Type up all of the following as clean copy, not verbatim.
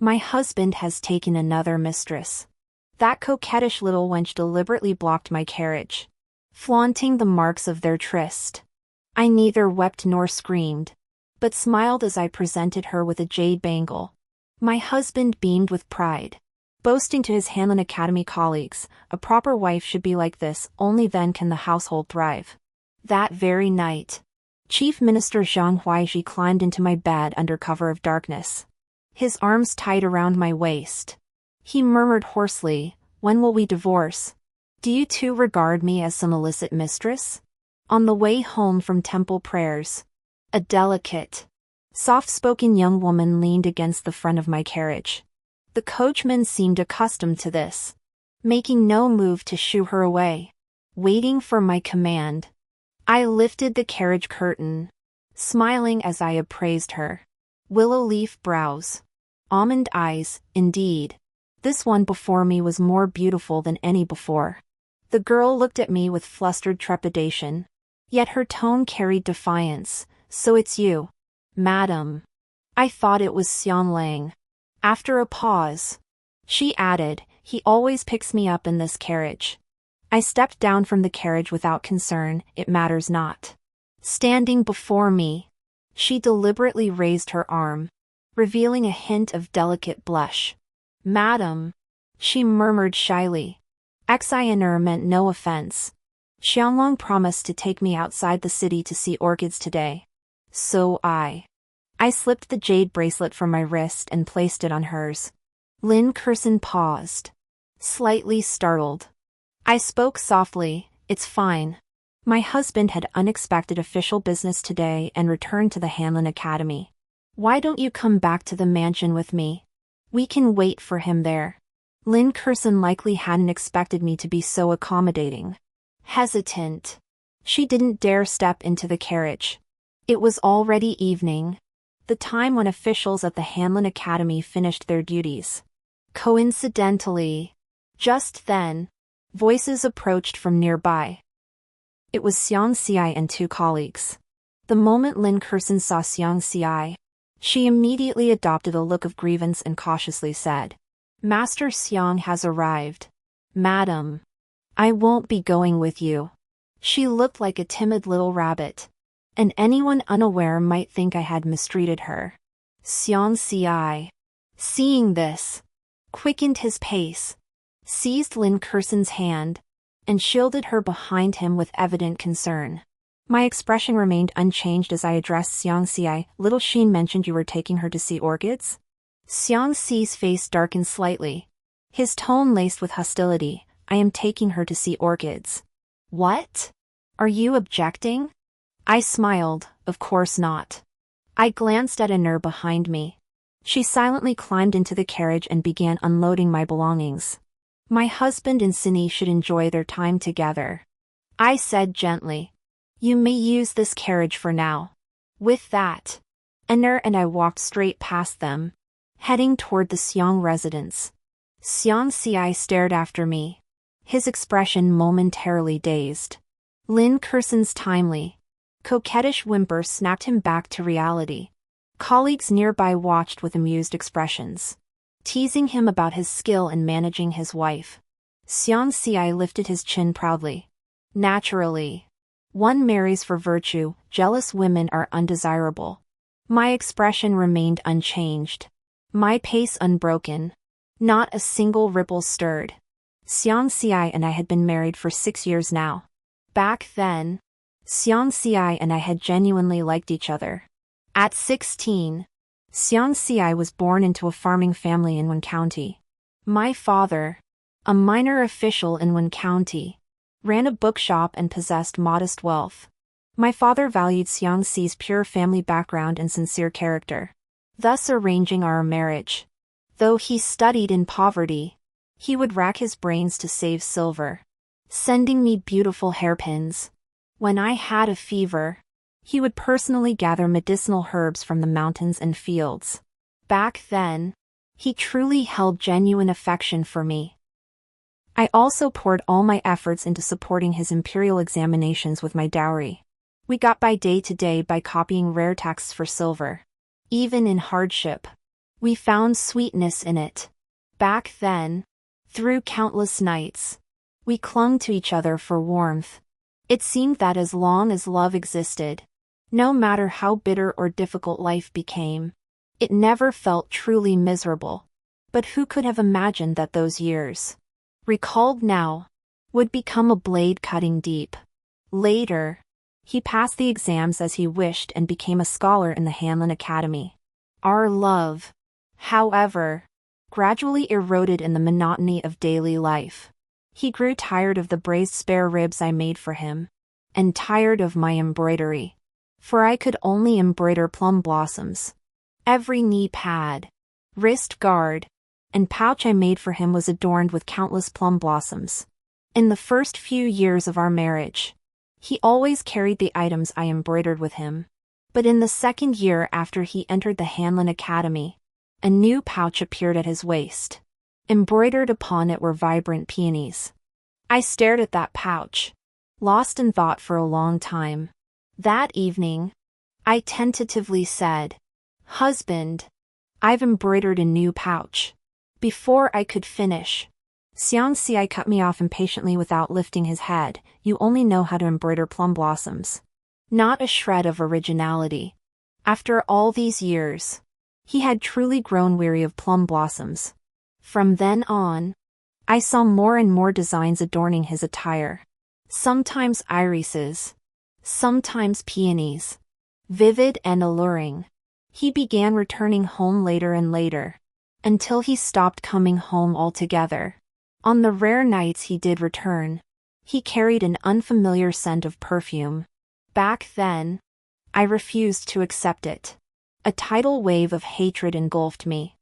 My husband has taken another mistress. That coquettish little wench deliberately blocked my carriage, flaunting the marks of their tryst. I neither wept nor screamed, but smiled as I presented her with a jade bangle. My husband beamed with pride, boasting to his Hanlon Academy colleagues, "A proper wife should be like this, only then can the household thrive." That very night, Chief Minister Zhang Huaiji climbed into my bed under cover of darkness, his arms tight around my waist. He murmured hoarsely, "When will we divorce? Do you too regard me as some illicit mistress?" On the way home from temple prayers, a delicate, soft-spoken young woman leaned against the front of my carriage. The coachman seemed accustomed to this, making no move to shoo her away, waiting for my command. I lifted the carriage curtain, smiling as I appraised her. Willow leaf brows, almond eyes, indeed. This one before me was more beautiful than any before. The girl looked at me with flustered trepidation, yet her tone carried defiance. "So it's you, madam." I thought it was Xiang Lang. After a pause, she added, "He always picks me up in this carriage." I stepped down from the carriage without concern. "It matters not." Standing before me, she deliberately raised her arm, revealing a hint of delicate blush. "Madam," she murmured shyly. Exiled meant no offense. Xianglong promised to take me outside the city to see orchids today. So I slipped the jade bracelet from my wrist and placed it on hers. Lin Curson paused, slightly startled. I spoke softly, "It's fine. My husband had unexpected official business today and returned to the Hanlon Academy. Why don't you come back to the mansion with me? We can wait for him there." Lin Curson likely hadn't expected me to be so accommodating. Hesitant, she didn't dare step into the carriage. It was already evening, the time when officials at the Hanlon Academy finished their duties. Coincidentally, just then, voices approached from nearby. It was Xiang Xi and two colleagues. The moment Lin Curson saw Xiang Xi, she immediately adopted a look of grievance and cautiously said, "Master Xiang has arrived. Madam, I won't be going with you." She looked like a timid little rabbit, and anyone unaware might think I had mistreated her. Xiang Xi, seeing this, quickened his pace, seized Lin Curson's hand, and shielded her behind him with evident concern. My expression remained unchanged as I addressed Xiang Xi. "Little Sheen mentioned you were taking her to see orchids?" Xiang Xi's face darkened slightly, his tone laced with hostility. "I am taking her to see orchids." "What? Are you objecting?" I smiled, "Of course not." I glanced at Iner behind me. She silently climbed into the carriage and began unloading my belongings. "My husband and Cindy should enjoy their time together," I said gently. "You may use this carriage for now." With that, Iner and I walked straight past them, heading toward the Xiang residence. Xiang Xi stared after me, his expression momentarily dazed. Lin Curson's timely, coquettish whimper snapped him back to reality. Colleagues nearby watched with amused expressions, teasing him about his skill in managing his wife. Xiang Xi lifted his chin proudly. "Naturally. One marries for virtue, jealous women are undesirable." My expression remained unchanged, my pace unbroken. Not a single ripple stirred. Xiang Xi and I had been married for 6 years now. Back then, Xiang Xi and I had genuinely liked each other. At 16, Xiang Xi was born into a farming family in Wen County. My father, a minor official in Wen County, ran a bookshop and possessed modest wealth. My father valued Xiang Xi's pure family background and sincere character, thus arranging our marriage. Though he studied in poverty, he would rack his brains to save silver, sending me beautiful hairpins. When I had a fever, he would personally gather medicinal herbs from the mountains and fields. Back then, he truly held genuine affection for me. I also poured all my efforts into supporting his imperial examinations with my dowry. We got by day to day by copying rare texts for silver. Even in hardship, We found sweetness in it. Back then, through countless nights, we clung to each other for warmth. It seemed that as long as love existed, no matter how bitter or difficult life became, it never felt truly miserable. But who could have imagined that those years, recalled now, would become a blade cutting deep? Later, he passed the exams as he wished and became a scholar in the Hanlon Academy. Our love, however, gradually eroded in the monotony of daily life. He grew tired of the braised spare ribs I made for him, and tired of my embroidery, for I could only embroider plum blossoms. Every knee pad, wrist guard, and pouch I made for him was adorned with countless plum blossoms. In the first few years of our marriage, he always carried the items I embroidered with him. But in the second year after he entered the Hanlon Academy, a new pouch appeared at his waist. Embroidered upon it were vibrant peonies. I stared at that pouch, lost in thought for a long time. That evening, I tentatively said, "Husband, I've embroidered a new pouch." Before I could finish, Xiangxi cut me off impatiently without lifting his head. "You only know how to embroider plum blossoms. Not a shred of originality." After all these years, he had truly grown weary of plum blossoms. From then on, I saw more and more designs adorning his attire. Sometimes irises, sometimes peonies. Vivid and alluring. He began returning home later and later, until he stopped coming home altogether. On the rare nights he did return, he carried an unfamiliar scent of perfume. Back then, I refused to accept it. A tidal wave of hatred engulfed me.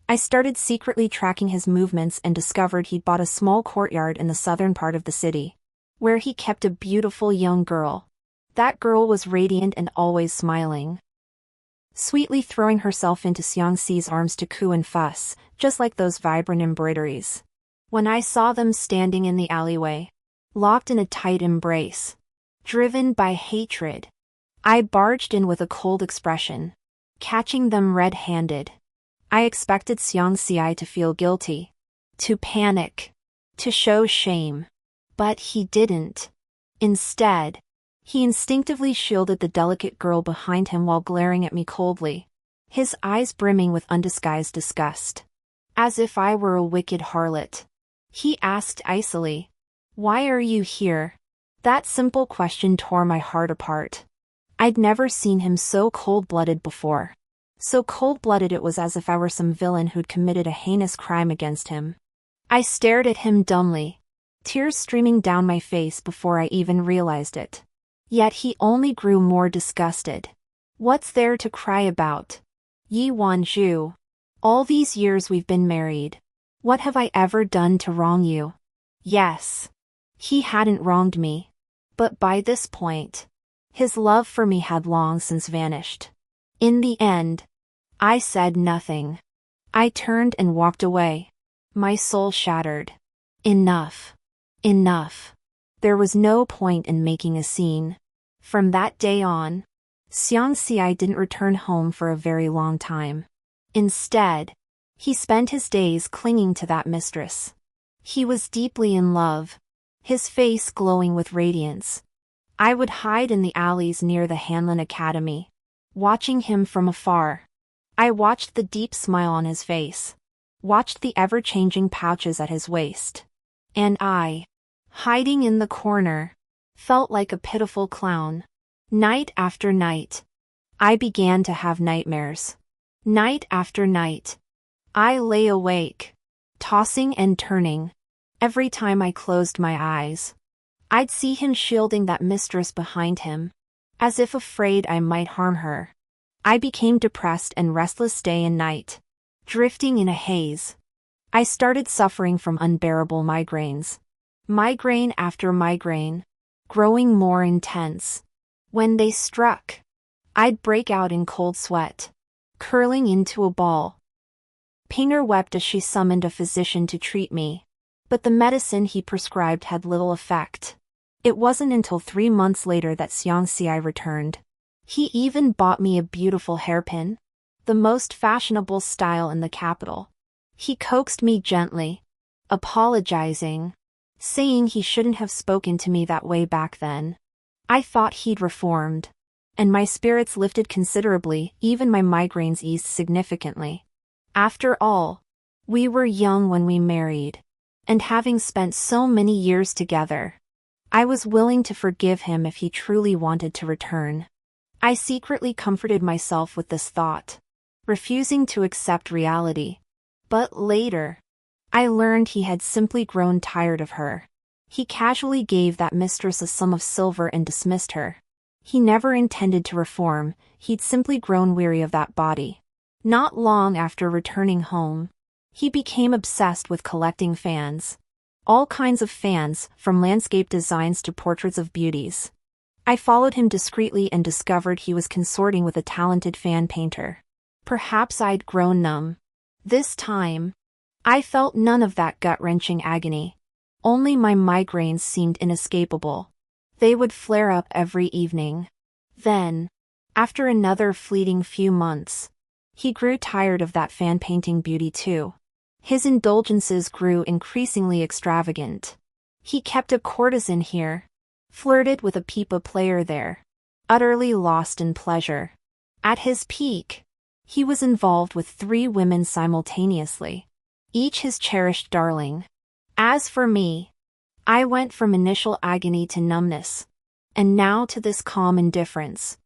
I started secretly tracking his movements and discovered he'd bought a small courtyard in the southern part of the city, where he kept a beautiful young girl. That girl was radiant and always smiling, sweetly throwing herself into Xiangxi's arms to coo and fuss, just like those vibrant embroideries. When I saw them standing in the alleyway, locked in a tight embrace, driven by hatred, I barged in with a cold expression, catching them red-handed. I expected Xiangxi to feel guilty, to panic, to show shame. But he didn't. Instead, he instinctively shielded the delicate girl behind him while glaring at me coldly, his eyes brimming with undisguised disgust. As if I were a wicked harlot, he asked icily, "Why are you here?" That simple question tore my heart apart. I'd never seen him so cold-blooded before. So cold-blooded it was as if I were some villain who'd committed a heinous crime against him. I stared at him dumbly, tears streaming down my face before I even realized it. Yet he only grew more disgusted. "What's there to cry about? Yi Wanzhu. All these years we've been married. What have I ever done to wrong you?" Yes, he hadn't wronged me. But by this point, his love for me had long since vanished. In the end, I said nothing. I turned and walked away, my soul shattered. Enough. Enough. There was no point in making a scene. From that day on, Xiangxi didn't return home for a very long time. Instead, he spent his days clinging to that mistress. He was deeply in love, his face glowing with radiance. I would hide in the alleys near the Hanlon Academy, watching him from afar. I watched the deep smile on his face, watched the ever-changing pouches at his waist. And I, hiding in the corner, felt like a pitiful clown. Night after night, I began to have nightmares. Night after night, I lay awake, tossing and turning. Every time I closed my eyes, I'd see him shielding that mistress behind him, as if afraid I might harm her. I became depressed and restless day and night, drifting in a haze. I started suffering from unbearable migraines. Migraine after migraine, growing more intense. When they struck, I'd break out in cold sweat, curling into a ball. Pinger wept as she summoned a physician to treat me, but the medicine he prescribed had little effect. It wasn't until 3 months later that Xiangxi returned. He even bought me a beautiful hairpin, the the most fashionable style in the capital. He coaxed me gently, apologizing, saying he shouldn't have spoken to me that way back then. I thought he'd reformed, and my spirits lifted considerably, even my migraines eased significantly. After all, we were young when we married, and having spent so many years together, I was willing to forgive him if he truly wanted to return. I secretly comforted myself with this thought, refusing to accept reality. But later, I learned he had simply grown tired of her. He casually gave that mistress a sum of silver and dismissed her. He never intended to reform, he'd simply grown weary of that body. Not long after returning home, he became obsessed with collecting fans. All kinds of fans, from landscape designs to portraits of beauties. I followed him discreetly and discovered he was consorting with a talented fan painter. Perhaps I'd grown numb. This time, I felt none of that gut-wrenching agony. Only my migraines seemed inescapable. They would flare up every evening. Then, after another fleeting few months, he grew tired of that fan-painting beauty too. His indulgences grew increasingly extravagant. He kept a courtesan here, flirted with a pipa player there, utterly lost in pleasure. At his peak, he was involved with 3 women simultaneously, each his cherished darling. As for me, I went from initial agony to numbness, and now to this calm indifference.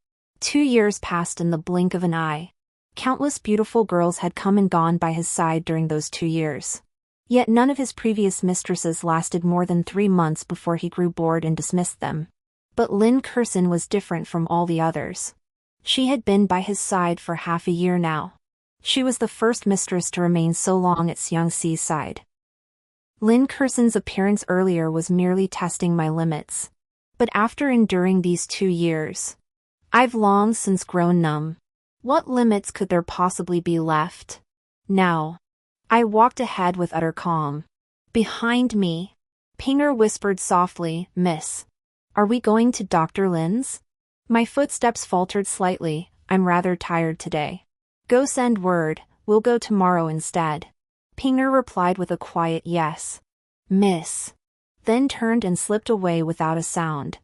2 years passed in the blink of an eye. Countless beautiful girls had come and gone by his side during those 2 years. Yet none of his previous mistresses lasted more than 3 months before he grew bored and dismissed them. But Lin Kursin was different from all the others. She had been by his side for half a year now. She was the first mistress to remain so long at Xiangxi's side. Lin Kursin's appearance earlier was merely testing my limits. But after enduring these 2 years, I've long since grown numb. What limits could there possibly be left? Now, I walked ahead with utter calm. Behind me, Pinger whispered softly, "Miss, are we going to Dr. Lin's?" My footsteps faltered slightly. "I'm rather tired today." "Go send word, we'll go tomorrow instead." Pinger replied with a quiet yes. "Miss," then turned and slipped away without a sound.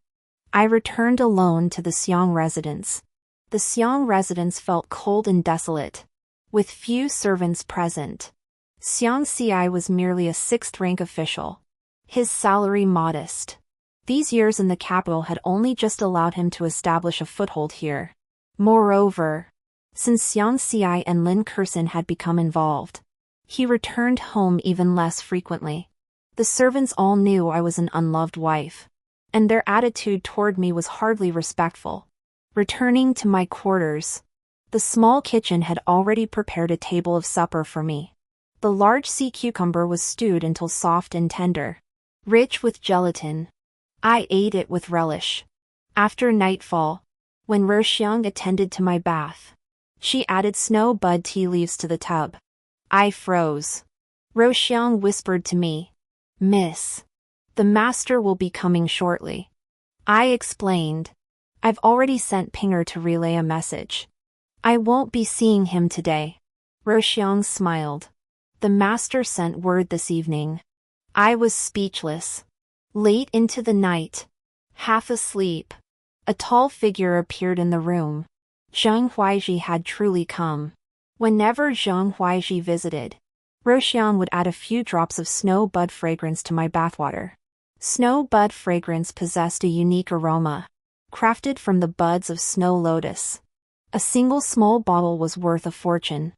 I returned alone to the Xiang residence. The Xiang residence felt cold and desolate, with few servants present. Xiangxi was merely a 6th-rank official. His salary modest. These years in the capital had only just allowed him to establish a foothold here. Moreover, since Xiangxi and Lin Kursin had become involved, he returned home even less frequently. The servants all knew I was an unloved wife, and their attitude toward me was hardly respectful. Returning to my quarters, the small kitchen had already prepared a table of supper for me. The large sea cucumber was stewed until soft and tender, rich with gelatin. I ate it with relish. After nightfall, when Roxiang attended to my bath, she added snow bud tea leaves to the tub. I froze. Roxiang whispered to me, "Miss, the master will be coming shortly." I explained, "I've already sent Pinger to relay a message. I won't be seeing him today." Roxiang smiled. "The master sent word this evening." I was speechless. Late into the night, half asleep, a tall figure appeared in the room. Zhang Huaizhi had truly come. Whenever Zhang Huaizhi visited, Roxiang would add a few drops of snow bud fragrance to my bathwater. Snow bud fragrance possessed a unique aroma, crafted from the buds of snow lotus. A single small bottle was worth a fortune.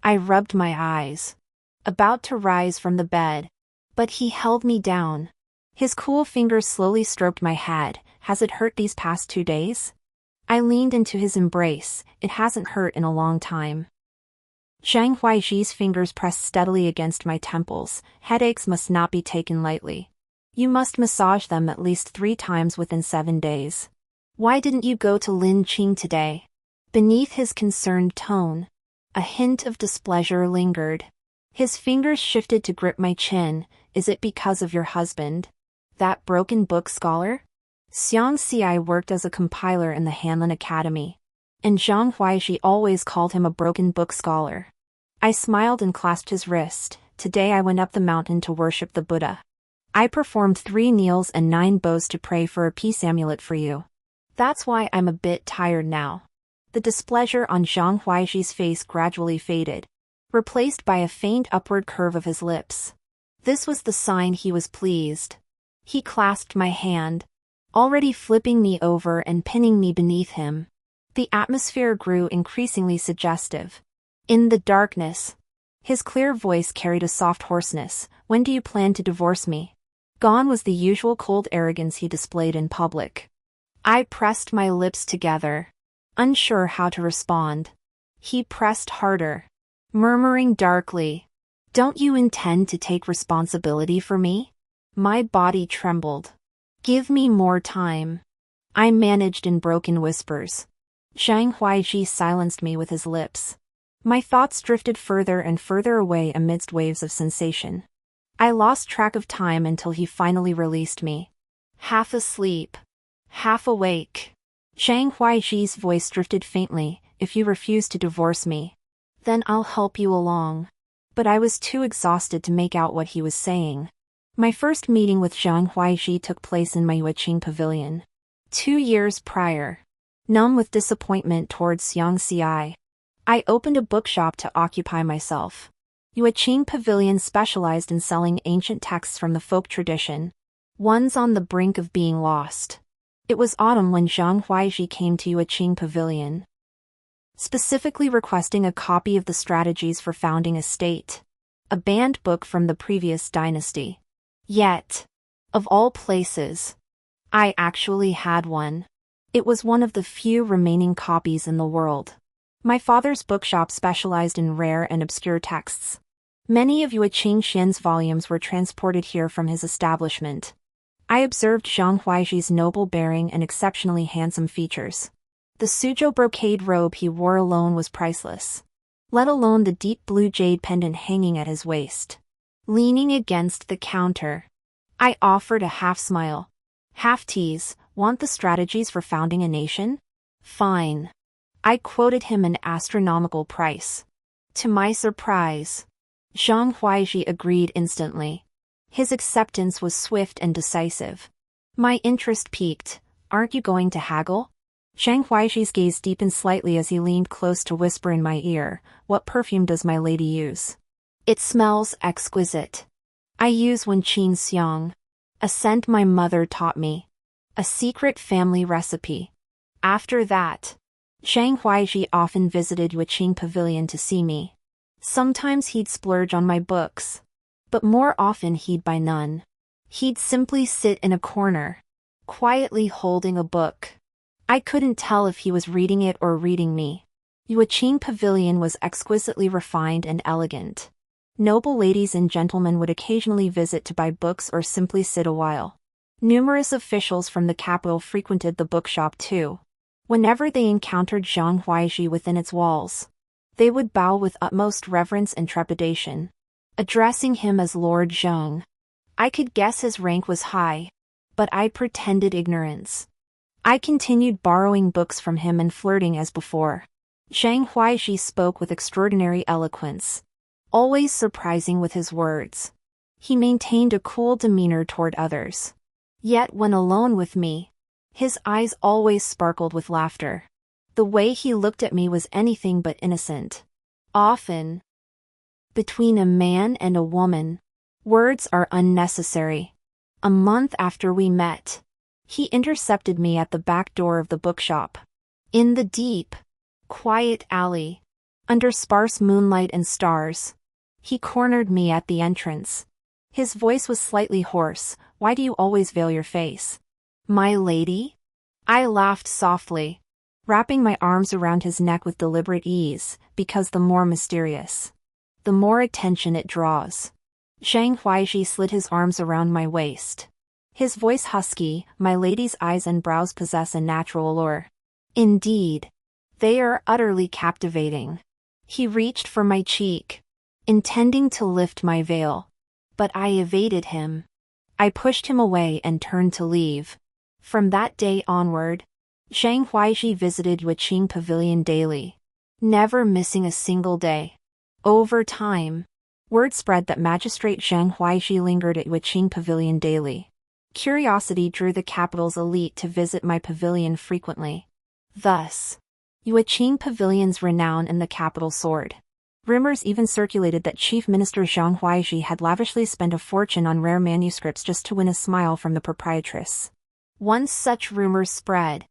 I rubbed my eyes, about to rise from the bed, but he held me down. His cool fingers slowly stroked my head. "Has it hurt these past 2 days?" I leaned into his embrace. "It hasn't hurt in a long time." Zhang Huaizhi's fingers pressed steadily against my temples. "Headaches must not be taken lightly. You must massage them at least 3 times within 7 days. Why didn't you go to Lin Qing today?" Beneath his concerned tone, a hint of displeasure lingered. His fingers shifted to grip my chin. "Is it because of your husband? That broken book scholar?" Xiangxi worked as a compiler in the Hanlin Academy, and Zhang Huaixi always called him a broken book scholar. I smiled and clasped his wrist. Today I went up the mountain to worship the Buddha. I performed 3 kneels and 9 bows to pray for a peace amulet for you. That's why I'm a bit tired now. The displeasure on Zhang Huaixi's face gradually faded, replaced by a faint upward curve of his lips. This was the sign he was pleased. He clasped my hand, already flipping me over and pinning me beneath him. The atmosphere grew increasingly suggestive. In the darkness, his clear voice carried a soft hoarseness. When do you plan to divorce me? Gone was the usual cold arrogance he displayed in public. I pressed my lips together, unsure how to respond. He pressed harder, murmuring darkly, "Don't you intend to take responsibility for me?" My body trembled. "Give me more time," I managed in broken whispers. Zhang Huaixi silenced me with his lips. My thoughts drifted further and further away amidst waves of sensation. I lost track of time until he finally released me. Half asleep, half awake. Zhang Huaixi's voice drifted faintly. "If you refuse to divorce me, then I'll help you along." But I was too exhausted to make out what he was saying. My first meeting with Zhang Huaixi took place in my Yueqing Pavilion. 2 years prior. Numb with disappointment towards Yangci, I opened a bookshop to occupy myself. Yueqing Pavilion specialized in selling ancient texts from the folk tradition, ones on the brink of being lost. It was autumn when Zhang Huaixi came to Yueqing Pavilion, specifically requesting a copy of the Strategies for Founding a State, a banned book from the previous dynasty. Yet, of all places, I actually had one. It was one of the few remaining copies in the world. My father's bookshop specialized in rare and obscure texts. Many of Yueqing Xian's volumes were transported here from his establishment. I observed Zhang Huaixi's noble bearing and exceptionally handsome features. The Suzhou brocade robe he wore alone was priceless, let alone the deep blue jade pendant hanging at his waist. Leaning against the counter, I offered a half smile, half tease. "Want the Strategies for Founding a Nation? Fine." I quoted him an astronomical price. To my surprise, Zhang Huaixi agreed instantly. His acceptance was swift and decisive. My interest piqued. "Aren't you going to haggle?" Zhang Huaixi's gaze deepened slightly as he leaned close to whisper in my ear, "What perfume does my lady use?" "It smells exquisite. I use Wenqin Xiang, a scent my mother taught me. A secret family recipe." After that, Zhang Huaixi often visited Yueqing Pavilion to see me. Sometimes he'd splurge on my books, but more often he'd buy none. He'd simply sit in a corner, quietly holding a book. I couldn't tell if he was reading it or reading me. Yueqing Pavilion was exquisitely refined and elegant. Noble ladies and gentlemen would occasionally visit to buy books or simply sit a while. Numerous officials from the capital frequented the bookshop too. Whenever they encountered Zhang Huaixi within its walls, they would bow with utmost reverence and trepidation, addressing him as Lord Zhang. I could guess his rank was high, but I pretended ignorance. I continued borrowing books from him and flirting as before. Zhang Huaixi spoke with extraordinary eloquence, always surprising with his words. He maintained a cool demeanor toward others. Yet when alone with me, his eyes always sparkled with laughter. The way he looked at me was anything but innocent. Often, between a man and a woman, words are unnecessary. A month after we met, he intercepted me at the back door of the bookshop. In the deep, quiet alley, under sparse moonlight and stars, he cornered me at the entrance. His voice was slightly hoarse. "Why do you always veil your face, my lady?" I laughed softly, wrapping my arms around his neck with deliberate ease, "Because the more mysterious, the more attention it draws." Zhang Huaixi slid his arms around my waist. His voice husky, "My lady's eyes and brows possess a natural allure. Indeed, they are utterly captivating." He reached for my cheek, intending to lift my veil, but I evaded him. I pushed him away and turned to leave. From that day onward, Zhang Huaixi visited Yueqing Pavilion daily, never missing a single day. Over time, word spread that Magistrate Zhang Huaixi lingered at Yueqing Pavilion daily. Curiosity drew the capital's elite to visit my pavilion frequently. Thus, Yueqing Pavilion's renown in the capital soared. Rumors even circulated that Chief Minister Zhang Huaixi had lavishly spent a fortune on rare manuscripts just to win a smile from the proprietress. Once such rumors spread,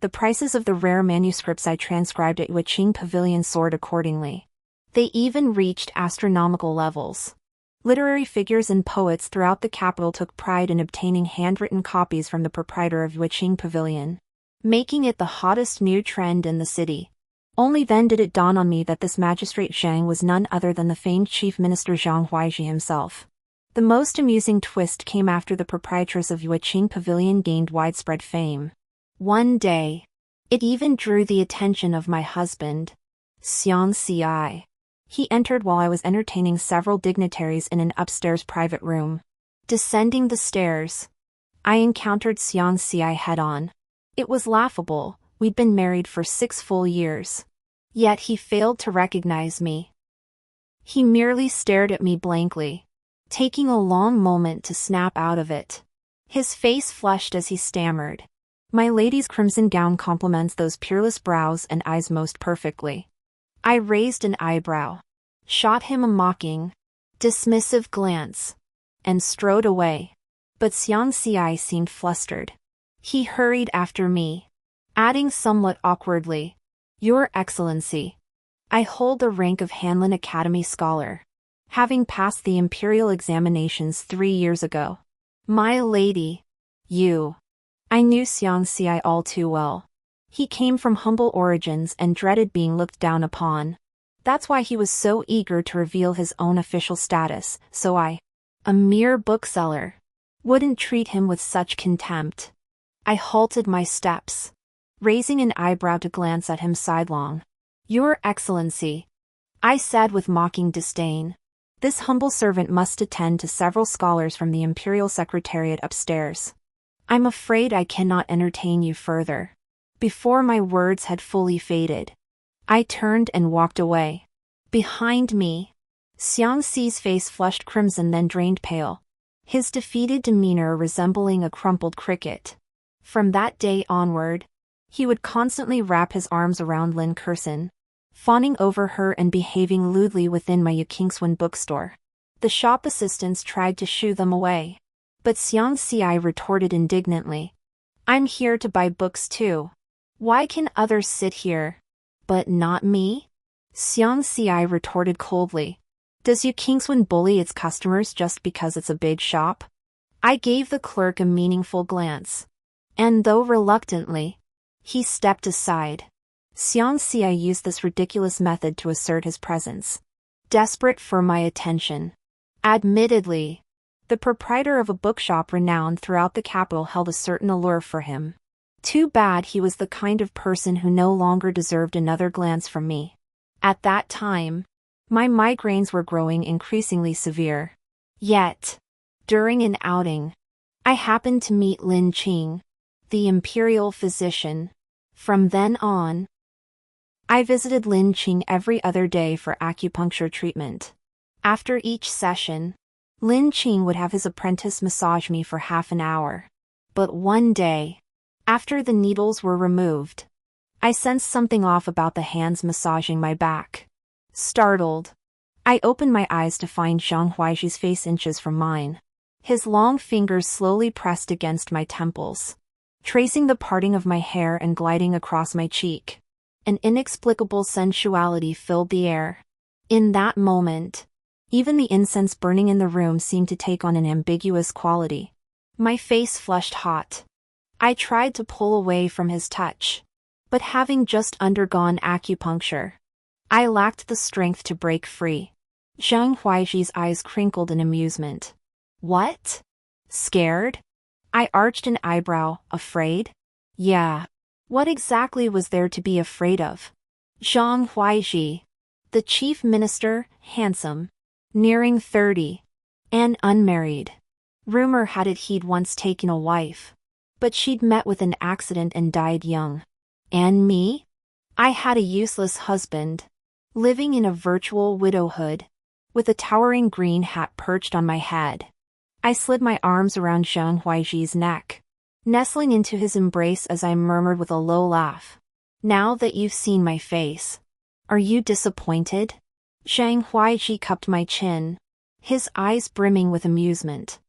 the prices of the rare manuscripts I transcribed at Yueqing Pavilion soared accordingly. They even reached astronomical levels. Literary figures and poets throughout the capital took pride in obtaining handwritten copies from the proprietor of Yueqing Pavilion, making it the hottest new trend in the city. Only then did it dawn on me that this Magistrate Zhang was none other than the famed Chief Minister Zhang Huaixi himself. The most amusing twist came after the proprietress of Yueqing Pavilion gained widespread fame. One day, it even drew the attention of my husband, Zhang. He entered while I was entertaining several dignitaries in an upstairs private room. Descending the stairs, I encountered Zhang head-on. It was laughable. We'd been married for 6 full years. Yet he failed to recognize me. He merely stared at me blankly, taking a long moment to snap out of it. His face flushed as he stammered, "My lady's crimson gown complements those peerless brows and eyes most perfectly." I raised an eyebrow, shot him a mocking, dismissive glance, and strode away. But Zhang seemed flustered. He hurried after me, adding somewhat awkwardly, "Your Excellency, I hold the rank of Hanlin Academy Scholar, having passed the imperial examinations 3 years ago." "My lady, you." I knew Zhang all too well. He came from humble origins and dreaded being looked down upon. That's why he was so eager to reveal his own official status, so I, a mere bookseller, wouldn't treat him with such contempt. I halted my steps, raising an eyebrow to glance at him sidelong. "Your Excellency," I said with mocking disdain. "This humble servant must attend to several scholars from the Imperial Secretariat upstairs. I'm afraid I cannot entertain you further." Before my words had fully faded, I turned and walked away. Behind me, Zhang's face flushed crimson then drained pale, his defeated demeanor resembling a crumpled cricket. From that day onward, he would constantly wrap his arms around Lin Curson, fawning over her and behaving lewdly within my Yueqing bookstore. The shop assistants tried to shoo them away, but Zhang retorted indignantly, "I'm here to buy books too. Why can others sit here, but not me?" Zhang retorted coldly, "Does Yueqing bully its customers just because it's a big shop?" I gave the clerk a meaningful glance, and though reluctantly, he stepped aside. Zhang used this ridiculous method to assert his presence, desperate for my attention. Admittedly, the proprietor of a bookshop renowned throughout the capital held a certain allure for him. Too bad he was the kind of person who no longer deserved another glance from me. At that time, my migraines were growing increasingly severe. Yet, during an outing, I happened to meet Lin Qing, the imperial physician. From then on, I visited Lin Qing every other day for acupuncture treatment. After each session, Lin Qing would have his apprentice massage me for half an hour. But one day, after the needles were removed, I sensed something off about the hands massaging my back. Startled, I opened my eyes to find Zhang Huaixi's face inches from mine. His long fingers slowly pressed against my temples, tracing the parting of my hair and gliding across my cheek. An inexplicable sensuality filled the air. In that moment, even the incense burning in the room seemed to take on an ambiguous quality. My face flushed hot. I tried to pull away from his touch, but having just undergone acupuncture, I lacked the strength to break free. Zhang Huaixi's eyes crinkled in amusement. "What? Scared?" I arched an eyebrow. "Afraid?" "Yeah. What exactly was there to be afraid of?" Zhang Huaixi, the chief minister, handsome, nearing 30, and unmarried. Rumor had it he'd once taken a wife. But she'd met with an accident and died young. And me? I had a useless husband, living in a virtual widowhood, with a towering green hat perched on my head. I slid my arms around Zhang Huaiji's neck, nestling into his embrace as I murmured with a low laugh. Now that you've seen my face, are you disappointed? Zhang Huaiji cupped my chin, his eyes brimming with amusement.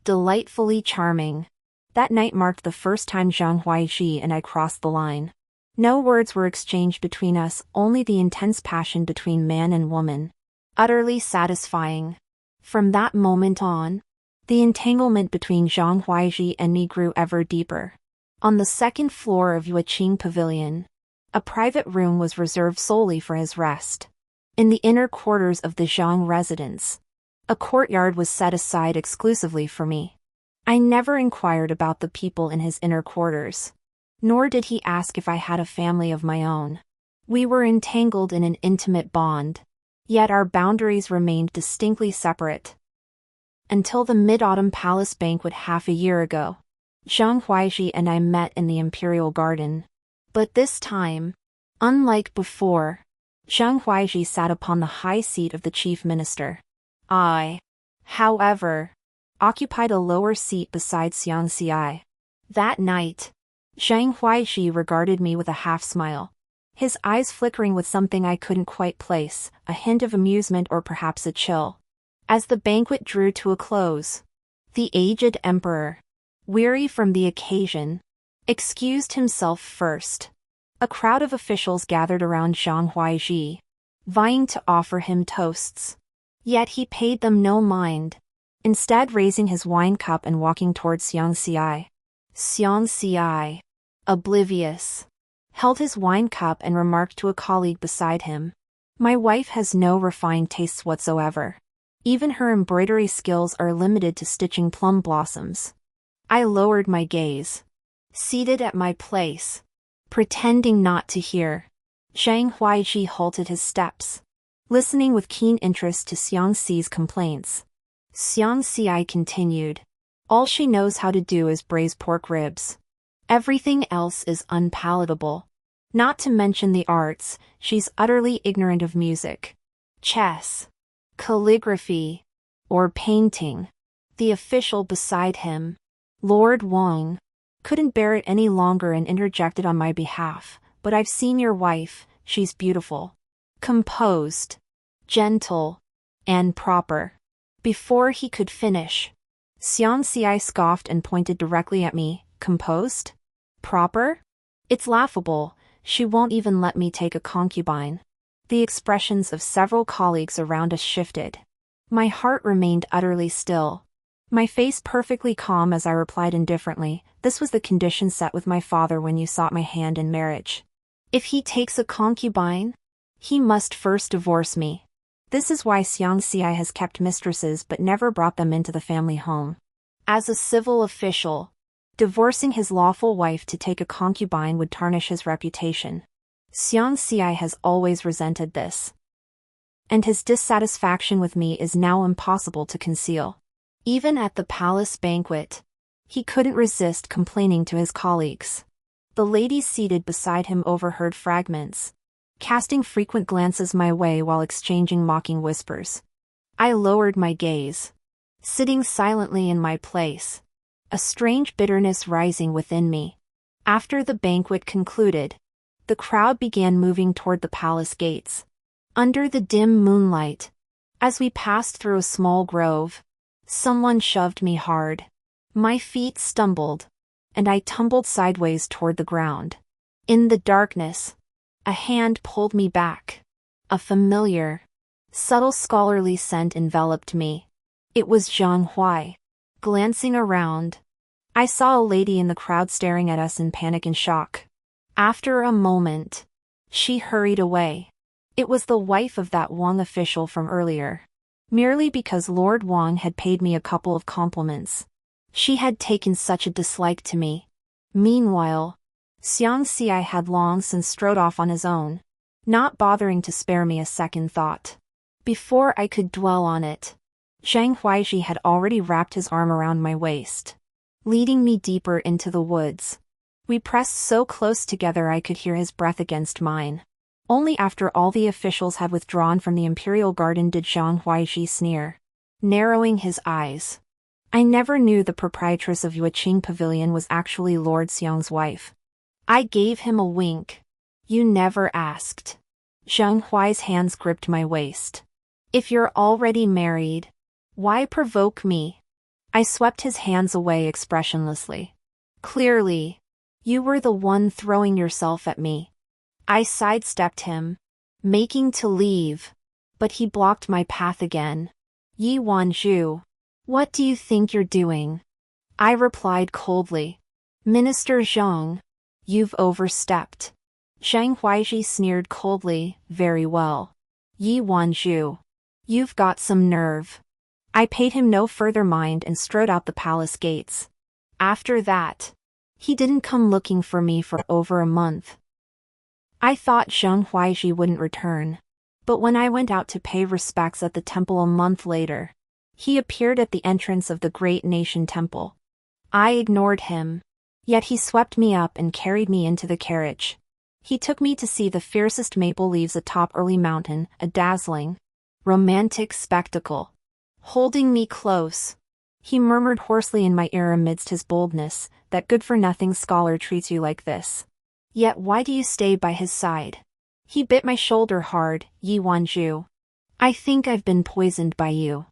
Delightfully charming. That night marked the first time Zhang Huaiji and I crossed the line. No words were exchanged between us, only the intense passion between man and woman. Utterly satisfying. From that moment on, the entanglement between Zhang Huaiji and me grew ever deeper. On the second floor of Yueqing Pavilion, a private room was reserved solely for his rest. In the inner quarters of the Zhang residence, a courtyard was set aside exclusively for me. I never inquired about the people in his inner quarters, nor did he ask if I had a family of my own. We were entangled in an intimate bond, yet our boundaries remained distinctly separate. Until the Mid-Autumn Palace banquet half a year ago, Zhang Huaiji and I met in the Imperial Garden. But this time, unlike before, Zhang Huaiji sat upon the high seat of the chief minister. I, however, occupied a lower seat beside Xiang Xi. That night, Zhang Huaiji regarded me with a half-smile, his eyes flickering with something I couldn't quite place, a hint of amusement or perhaps a chill. As the banquet drew to a close, the aged emperor, weary from the occasion, excused himself first. A crowd of officials gathered around Zhang Huaiji, vying to offer him toasts. Yet he paid them no mind, instead raising his wine cup and walking towards Xiang Xi. Xiang Xi, oblivious, held his wine cup and remarked to a colleague beside him, "My wife has no refined tastes whatsoever. Even her embroidery skills are limited to stitching plum blossoms." I lowered my gaze, seated at my place, pretending not to hear. Zhang Huaiji halted his steps, listening with keen interest to Xiang Xi's complaints. Xiang Xi continued, "All she knows how to do is braise pork ribs. Everything else is unpalatable. Not to mention the arts, she's utterly ignorant of music, chess, calligraphy, or painting." The official beside him, Lord Wang, couldn't bear it any longer and interjected on my behalf, "But I've seen your wife, she's beautiful, composed, gentle, and proper." Before he could finish, Xiang Xi scoffed and pointed directly at me. "Composed? Proper? It's laughable, she won't even let me take a concubine." The expressions of several colleagues around us shifted. My heart remained utterly still, my face perfectly calm as I replied indifferently, "This was the condition set with my father when you sought my hand in marriage. If he takes a concubine, he must first divorce me. This is why Xiang Xi has kept mistresses but never brought them into the family home." As a civil official, divorcing his lawful wife to take a concubine would tarnish his reputation. Xiang Xi has always resented this, and his dissatisfaction with me is now impossible to conceal. Even at the palace banquet, he couldn't resist complaining to his colleagues. The ladies seated beside him overheard fragments, casting frequent glances my way while exchanging mocking whispers. I lowered my gaze, sitting silently in my place, a strange bitterness rising within me. After the banquet concluded, the crowd began moving toward the palace gates. Under the dim moonlight, as we passed through a small grove, someone shoved me hard. My feet stumbled, and I tumbled sideways toward the ground. In the darkness, a hand pulled me back. A familiar, subtle scholarly scent enveloped me. It was Zhang Hui. Glancing around, I saw a lady in the crowd staring at us in panic and shock. After a moment, she hurried away. It was the wife of that Wang official from earlier. Merely because Lord Wang had paid me a couple of compliments, she had taken such a dislike to me. Meanwhile, Xiang Xi had long since strode off on his own, not bothering to spare me a second thought. Before I could dwell on it, Zhang Huaiji had already wrapped his arm around my waist, leading me deeper into the woods. We pressed so close together I could hear his breath against mine. Only after all the officials had withdrawn from the imperial garden did Zhang Huaiji sneer, narrowing his eyes. I never knew the proprietress of Yueqing Pavilion was actually Lord Xiang's wife. I gave him a wink. You never asked. Zhang Huai's hands gripped my waist. If you're already married, why provoke me? I swept his hands away expressionlessly. Clearly, you were the one throwing yourself at me. I sidestepped him, making to leave, but he blocked my path again. Yi Wanzhu, what do you think you're doing? I replied coldly. Minister Zhang, you've overstepped. Zhang Huaiji sneered coldly, very well. Yi Wanzhu, you've got some nerve. I paid him no further mind and strode out the palace gates. After that, he didn't come looking for me for over a month. I thought Zhang Huaiji wouldn't return, but when I went out to pay respects at the temple a month later, he appeared at the entrance of the great nation temple. I ignored him, yet he swept me up and carried me into the carriage. He took me to see the fiercest maple leaves atop Early Mountain, a dazzling, romantic spectacle. Holding me close, he murmured hoarsely in my ear amidst his boldness, that good-for-nothing scholar treats you like this. Yet why do you stay by his side? He bit my shoulder hard, Yi Wanzhu. I think I've been poisoned by you.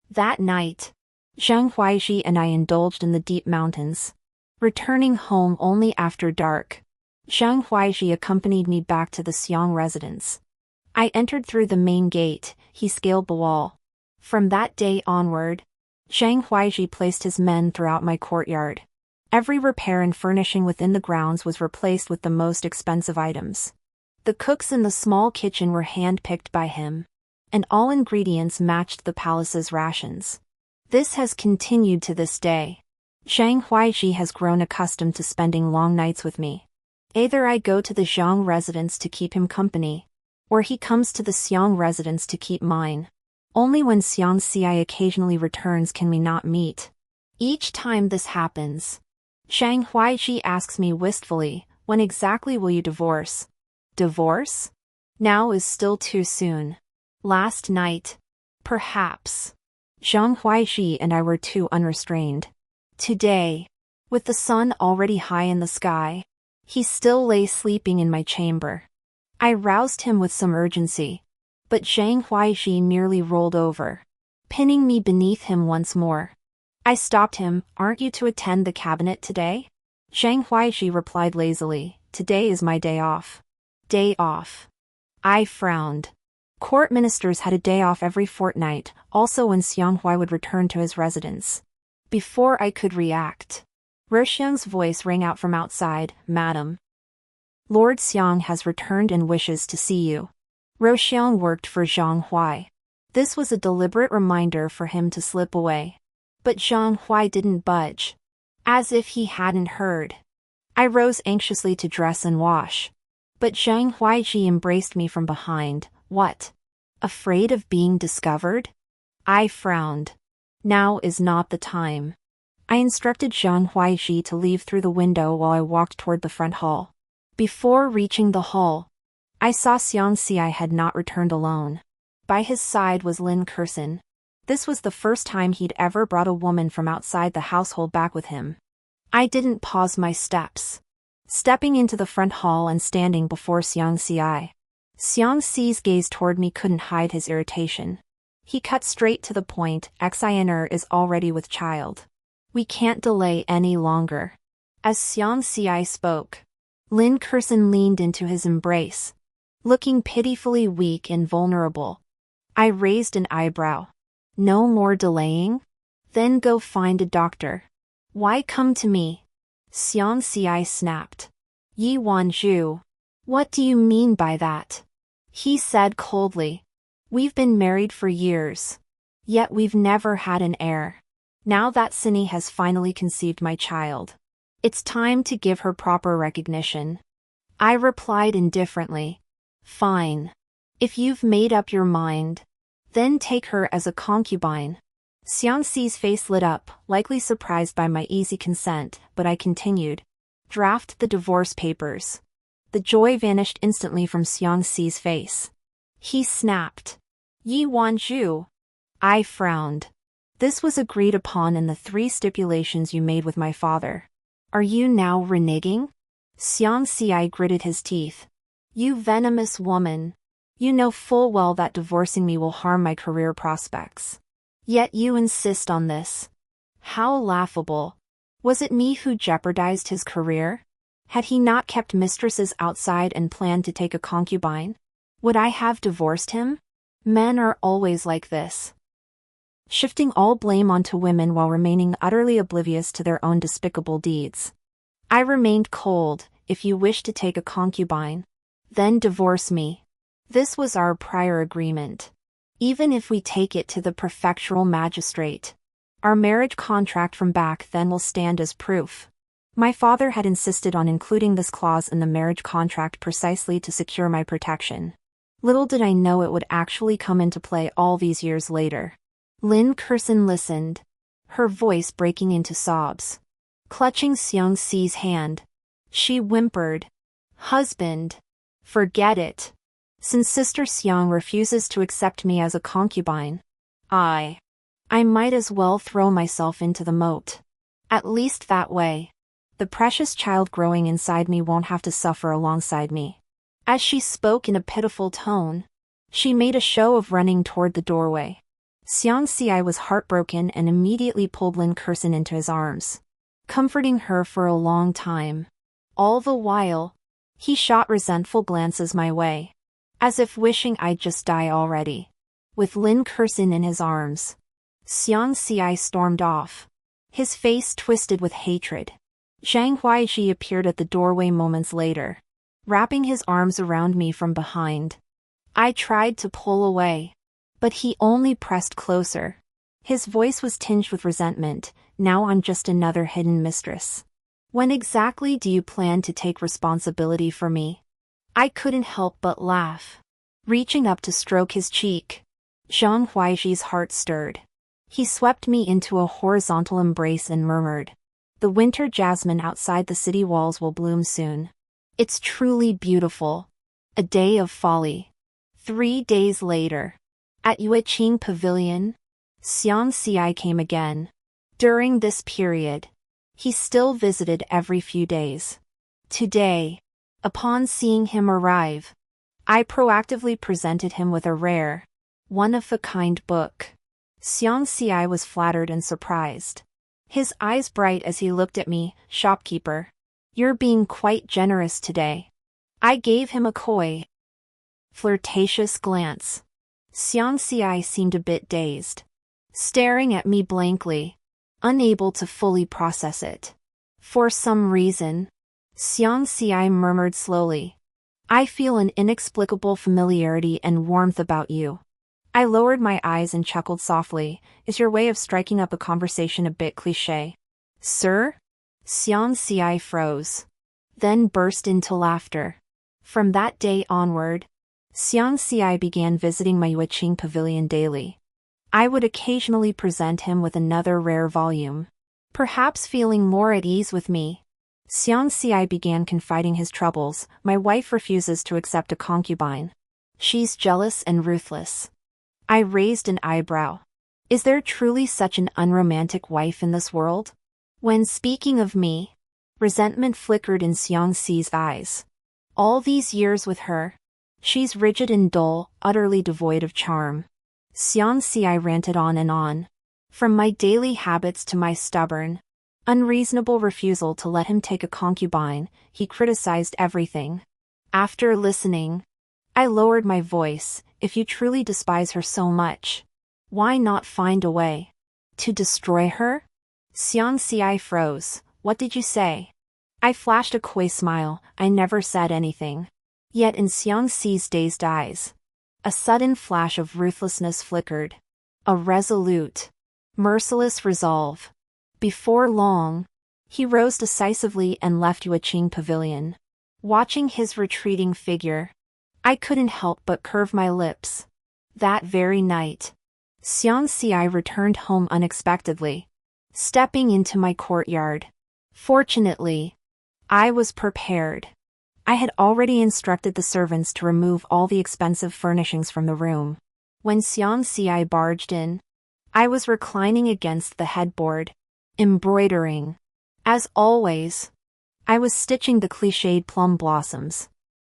That night, Zhang Huaiji and I indulged in the deep mountains, returning home only after dark. Zhang Huaiji accompanied me back to the Xiang residence. I entered through the main gate, he scaled the wall. From that day onward, Zhang Huaiji placed his men throughout my courtyard. Every repair and furnishing within the grounds was replaced with the most expensive items. The cooks in the small kitchen were hand-picked by him, and all ingredients matched the palace's rations. This has continued to this day. Zhang Huaiji has grown accustomed to spending long nights with me. Either I go to the Zhang residence to keep him company, or he comes to the Xiang residence to keep mine. Only when Xiang Xi occasionally returns can we not meet. Each time this happens, Zhang Huaiji asks me wistfully, when exactly will you divorce? Divorce? Now is still too soon. Last night, perhaps. Zhang Huaiji and I were too unrestrained. Today, with the sun already high in the sky, he still lay sleeping in my chamber. I roused him with some urgency, but Zhang Huaiji merely rolled over, pinning me beneath him once more. I stopped him. Aren't you to attend the cabinet today? Zhang Huaiji replied lazily, today is my day off. Day off. I frowned. Court ministers had a day off every fortnight, also when Xiang Hui would return to his residence. Before I could react, Roxiang's voice rang out from outside, Madam. Lord Xiang has returned and wishes to see you. Roxiang worked for Zhang Hui. This was a deliberate reminder for him to slip away. But Zhang Hui didn't budge. As if he hadn't heard. I rose anxiously to dress and wash. But Zhang Huaiji embraced me from behind. What? Afraid of being discovered? I frowned. Now is not the time. I instructed Zhang Huaiji to leave through the window while I walked toward the front hall. Before reaching the hall, I saw Xiang Xi had not returned alone. By his side was Lin Curson. This was the first time he'd ever brought a woman from outside the household back with him. I didn't pause my steps. Stepping into the front hall and standing before Xiang Xi. Xiang Xi's gaze toward me couldn't hide his irritation. He cut straight to the point, Xiner is already with child. We can't delay any longer. As Xiang Xi spoke, Lin Curson leaned into his embrace, looking pitifully weak and vulnerable. I raised an eyebrow. No more delaying? Then go find a doctor. Why come to me? Xiang Xi snapped. Yi Wanzhu. What do you mean by that? He said coldly. We've been married for years. Yet we've never had an heir. Now that Cindy has finally conceived my child, it's time to give her proper recognition. I replied indifferently. Fine. If you've made up your mind, then take her as a concubine. Xiangxi's face lit up, likely surprised by my easy consent, but I continued. Draft the divorce papers. The joy vanished instantly from Xiangxi's face. He snapped. Yi Wanzhu. I frowned. This was agreed upon in the 3 stipulations you made with my father. Are you now reneging? Xiangxi gritted his teeth. You venomous woman. You know full well that divorcing me will harm my career prospects. Yet you insist on this. How laughable. Was it me who jeopardized his career? Had he not kept mistresses outside and planned to take a concubine? Would I have divorced him? Men are always like this. Shifting all blame onto women while remaining utterly oblivious to their own despicable deeds. I remained cold. If you wish to take a concubine, then divorce me. This was our prior agreement. Even if we take it to the prefectural magistrate, our marriage contract from back then will stand as proof. My father had insisted on including this clause in the marriage contract precisely to secure my protection. Little did I know it would actually come into play all these years later. Lin Kursin listened, her voice breaking into sobs. Clutching Xiangxi's hand, she whimpered, Husband, forget it. Since Sister Xiang refuses to accept me as a concubine, I might as well throw myself into the moat. At least that way, the precious child growing inside me won't have to suffer alongside me. As she spoke in a pitiful tone, she made a show of running toward the doorway. Xiangxi was heartbroken and immediately pulled Lin Kursin into his arms, comforting her for a long time. All the while, he shot resentful glances my way, as if wishing I'd just die already. With Lin Kursin in his arms, Xiangxi stormed off, his face twisted with hatred. Zhang Huaiji appeared at the doorway moments later, wrapping his arms around me from behind. I tried to pull away, but he only pressed closer. His voice was tinged with resentment. Now I'm just another hidden mistress. When exactly do you plan to take responsibility for me? I couldn't help but laugh. Reaching up to stroke his cheek, Zhang Huaiji's heart stirred. He swept me into a horizontal embrace and murmured, The winter jasmine outside the city walls will bloom soon. It's truly beautiful. A day of folly. 3 days later, at Yueqing Pavilion, Xiangxi came again. During this period, he still visited every few days. Today, upon seeing him arrive, I proactively presented him with a rare, one-of-a-kind book. Xiangxi was flattered and surprised, his eyes bright as he looked at me. Shopkeeper, you're being quite generous today. I gave him a coy, flirtatious glance. Xiangxi seemed a bit dazed, staring at me blankly, unable to fully process it. For some reason, Xiangxi murmured slowly, I feel an inexplicable familiarity and warmth about you. I lowered my eyes and chuckled softly. Is your way of striking up a conversation a bit cliché? Sir? Xiangxi froze, then burst into laughter. From that day onward, Xiangxi began visiting my Yueqing Pavilion daily. I would occasionally present him with another rare volume. Perhaps feeling more at ease with me, Xiangxi began confiding his troubles. My wife refuses to accept a concubine. She's jealous and ruthless. I raised an eyebrow. Is there truly such an unromantic wife in this world? When speaking of me, resentment flickered in Xiangxi's eyes. All these years with her, she's rigid and dull, utterly devoid of charm. Xiangxi ranted on and on. From my daily habits to my stubborn, unreasonable refusal to let him take a concubine, he criticized everything. After listening, I lowered my voice. If you truly despise her so much, why not find a way to destroy her? Xiangxi froze. What did you say? I flashed a coy smile. I never said anything. Yet in Xiangxi's dazed eyes, a sudden flash of ruthlessness flickered. A resolute, merciless resolve. Before long, he rose decisively and left Yueqing Pavilion. Watching his retreating figure, I couldn't help but curve my lips. That very night, Xiang Xi returned home unexpectedly, stepping into my courtyard. Fortunately, I was prepared. I had already instructed the servants to remove all the expensive furnishings from the room. When Xiang Xi barged in, I was reclining against the headboard, embroidering. As always, I was stitching the cliched plum blossoms.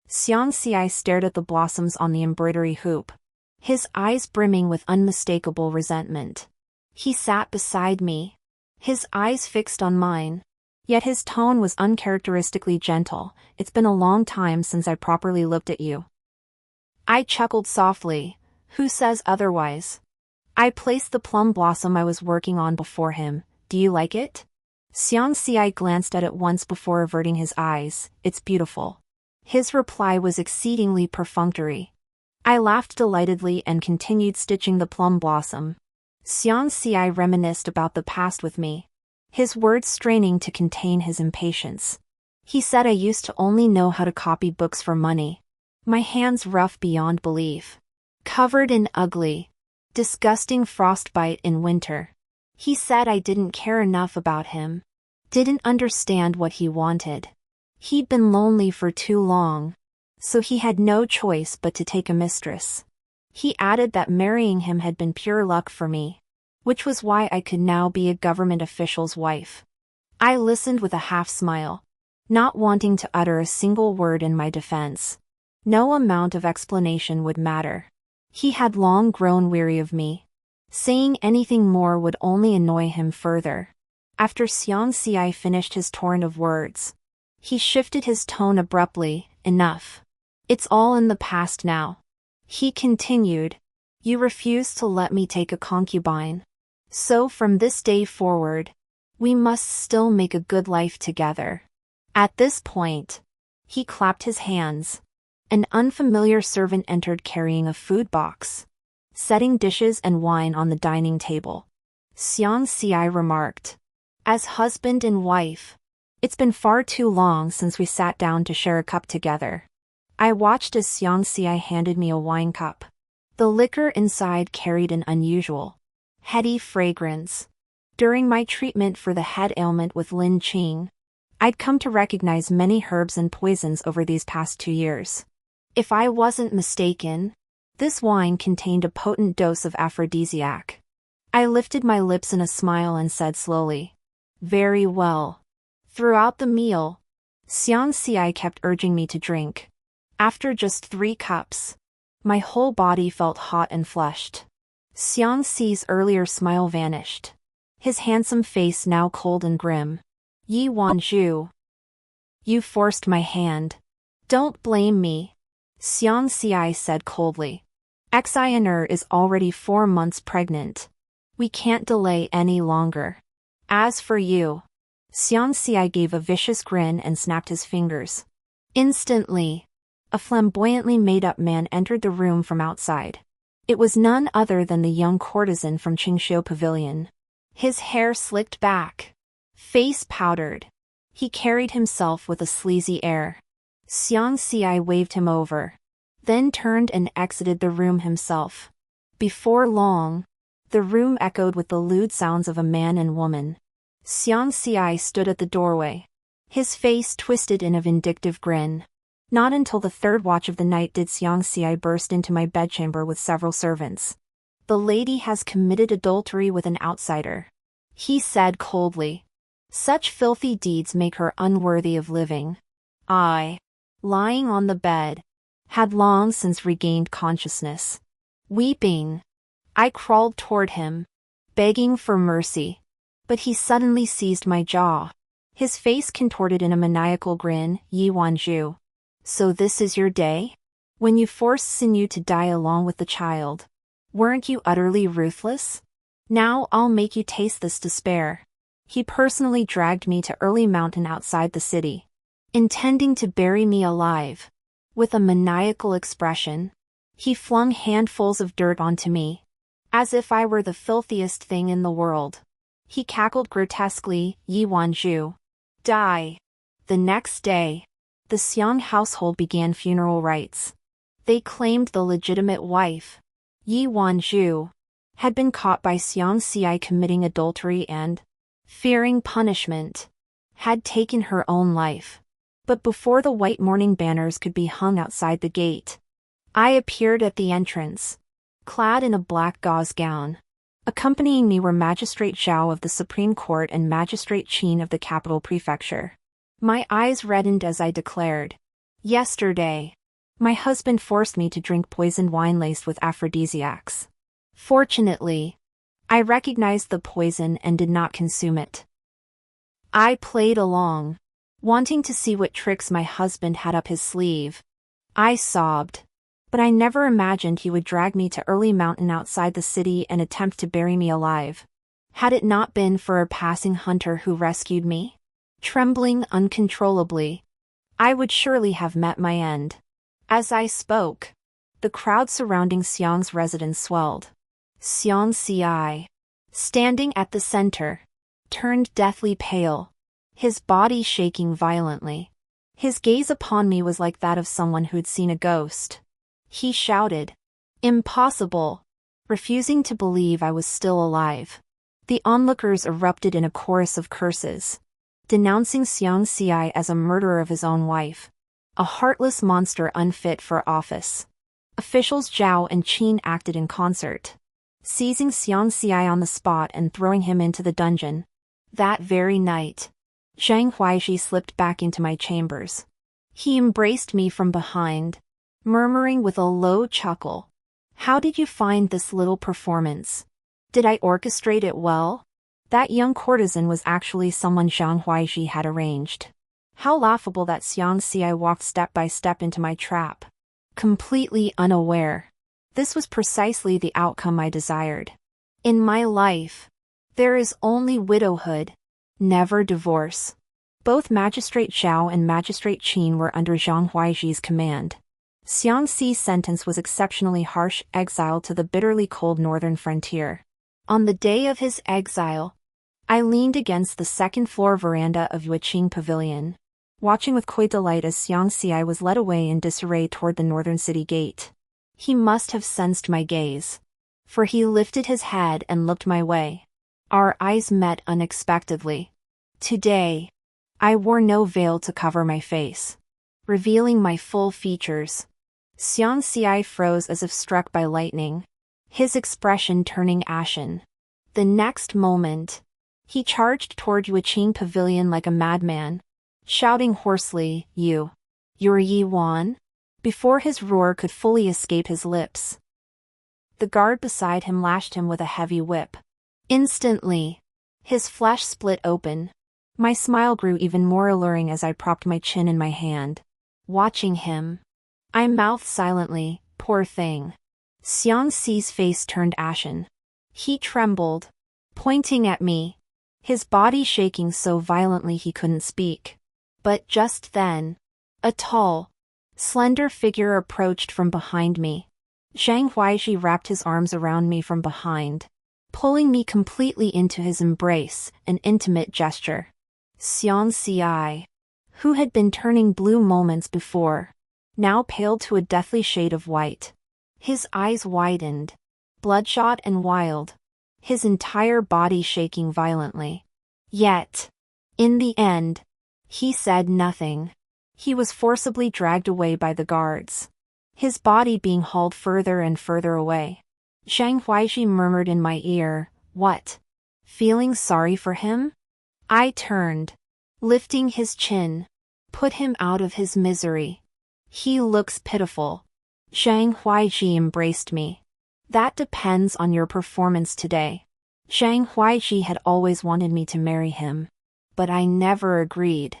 Xiang Xi stared at the blossoms on the embroidery hoop, his eyes brimming with unmistakable resentment. He sat beside me, his eyes fixed on mine. Yet his tone was uncharacteristically gentle. It's been a long time since I properly looked at you. I chuckled softly. Who says otherwise? I placed the plum blossom I was working on before him. Do you like it? Xiang Xi glanced at it once before averting his eyes. It's beautiful. His reply was exceedingly perfunctory. I laughed delightedly and continued stitching the plum blossom. Xiang Xi reminisced about the past with me, his words straining to contain his impatience. He said I used to only know how to copy books for money. My hands rough beyond belief, covered in ugly, disgusting frostbite in winter. He said I didn't care enough about him, didn't understand what he wanted. He'd been lonely for too long, so he had no choice but to take a mistress. He added that marrying him had been pure luck for me, which was why I could now be a government official's wife. I listened with a half-smile, not wanting to utter a single word in my defense. No amount of explanation would matter. He had long grown weary of me. Saying anything more would only annoy him further. After Xiang Xi finished his torrent of words, he shifted his tone abruptly. Enough. It's all in the past now. He continued. You refuse to let me take a concubine. So from this day forward, we must still make a good life together. At this point, he clapped his hands. An unfamiliar servant entered carrying a food box, setting dishes and wine on the dining table. Xiang Xi remarked, as husband and wife, it's been far too long since we sat down to share a cup together. I watched as Xiang Xi handed me a wine cup. The liquor inside carried an unusual, heady fragrance. During my treatment for the head ailment with Lin Qing, I'd come to recognize many herbs and poisons over these past 2 years. If I wasn't mistaken, this wine contained a potent dose of aphrodisiac. I lifted my lips in a smile and said slowly, very well. Throughout the meal, Xiang Xi kept urging me to drink. After just 3 cups, my whole body felt hot and flushed. Xiang Xi's earlier smile vanished, his handsome face now cold and grim. Yi Wanzhu. You forced my hand. Don't blame me, Xiang Xi said coldly. Exiled is already 4 months pregnant. We can't delay any longer. As for you, Xiang Xi gave a vicious grin and snapped his fingers. Instantly, a flamboyantly made-up man entered the room from outside. It was none other than the young courtesan from Yueqing Pavilion. His hair slicked back, face powdered. He carried himself with a sleazy air. Xiang Xi waved him over, then turned and exited the room himself. Before long, the room echoed with the lewd sounds of a man and woman. Xiang Xi stood at the doorway, his face twisted in a vindictive grin. Not until the 3rd watch of the night did Xiang Xi burst into my bedchamber with several servants. The lady has committed adultery with an outsider, he said coldly. Such filthy deeds make her unworthy of living. I, lying on the bed, had long since regained consciousness. Weeping, I crawled toward him, begging for mercy. But he suddenly seized my jaw, his face contorted in a maniacal grin. Yi Wanzhu. So this is your day? When you forced Sinew to die along with the child, weren't you utterly ruthless? Now I'll make you taste this despair. He personally dragged me to Early Mountain outside the city, intending to bury me alive. With a maniacal expression, he flung handfuls of dirt onto me, as if I were the filthiest thing in the world. He cackled grotesquely. Yi Wanzhu. Die. The next day, the Xiang household began funeral rites. They claimed the legitimate wife, Yi Wanzhu, had been caught by Xiang Xi committing adultery and, fearing punishment, had taken her own life. But before the white mourning banners could be hung outside the gate, I appeared at the entrance, clad in a black gauze gown. Accompanying me were Magistrate Zhao of the Supreme Court and Magistrate Qin of the Capital Prefecture. My eyes reddened as I declared, "Yesterday, my husband forced me to drink poisoned wine laced with aphrodisiacs. Fortunately, I recognized the poison and did not consume it. I played along, wanting to see what tricks my husband had up his sleeve." I sobbed. But I never imagined he would drag me to Early Mountain outside the city and attempt to bury me alive. Had it not been for a passing hunter who rescued me, trembling uncontrollably, I would surely have met my end. As I spoke, the crowd surrounding Xiang's residence swelled. Xiang Xi, standing at the center, turned deathly pale, his body shaking violently. His gaze upon me was like that of someone who'd seen a ghost. He shouted, "Impossible!" refusing to believe I was still alive. The onlookers erupted in a chorus of curses, denouncing Xiang Xi as a murderer of his own wife, a heartless monster unfit for office. Officials Zhao and Qin acted in concert, seizing Xiang Xi on the spot and throwing him into the dungeon. That very night, Zhang Huaixi slipped back into my chambers. He embraced me from behind, murmuring with a low chuckle, "How did you find this little performance? Did I orchestrate it well?" That young courtesan was actually someone Zhang Huaixi had arranged. How laughable that Xiang Xi walked step by step into my trap, completely unaware. This was precisely the outcome I desired. In my life, there is only widowhood, never divorce. Both Magistrate Zhao and Magistrate Qin were under Zhang Huaixi's command. Xiang Xi's sentence was exceptionally harsh, exiled to the bitterly cold northern frontier. On the day of his exile, I leaned against the second-floor veranda of Yueqing Pavilion, watching with coy delight as Xiang Xi was led away in disarray toward the northern city gate. He must have sensed my gaze, for he lifted his head and looked my way. Our eyes met unexpectedly. Today, I wore no veil to cover my face, revealing my full features. Xiang Xi froze as if struck by lightning, his expression turning ashen. The next moment, he charged toward Yueqing Pavilion like a madman, shouting hoarsely, "You're Yi Wan?" before his roar could fully escape his lips. The guard beside him lashed him with a heavy whip. Instantly, his flesh split open. My smile grew even more alluring as I propped my chin in my hand, watching him. I mouthed silently, "Poor thing." Xiang Xi's face turned ashen. He trembled, pointing at me, his body shaking so violently he couldn't speak. But just then, a tall, slender figure approached from behind me. Zhang Huaixi wrapped his arms around me from behind, pulling me completely into his embrace, an intimate gesture. Xiang Xi, who had been turning blue moments before, now paled to a deathly shade of white. His eyes widened, bloodshot and wild, his entire body shaking violently. Yet, in the end, he said nothing. He was forcibly dragged away by the guards, his body being hauled further and further away. Zhang Huaixi murmured in my ear, "What? Feeling sorry for him?" I turned, lifting his chin, "Put him out of his misery. He looks pitiful." Zhang Huaixi embraced me. "That depends on your performance today." Zhang Huaixi had always wanted me to marry him, but I never agreed.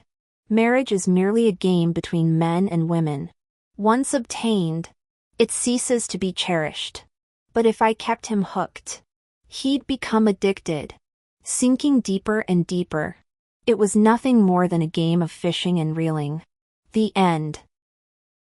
Marriage is merely a game between men and women. Once obtained, it ceases to be cherished. But if I kept him hooked, he'd become addicted, sinking deeper and deeper. It was nothing more than a game of fishing and reeling. The end.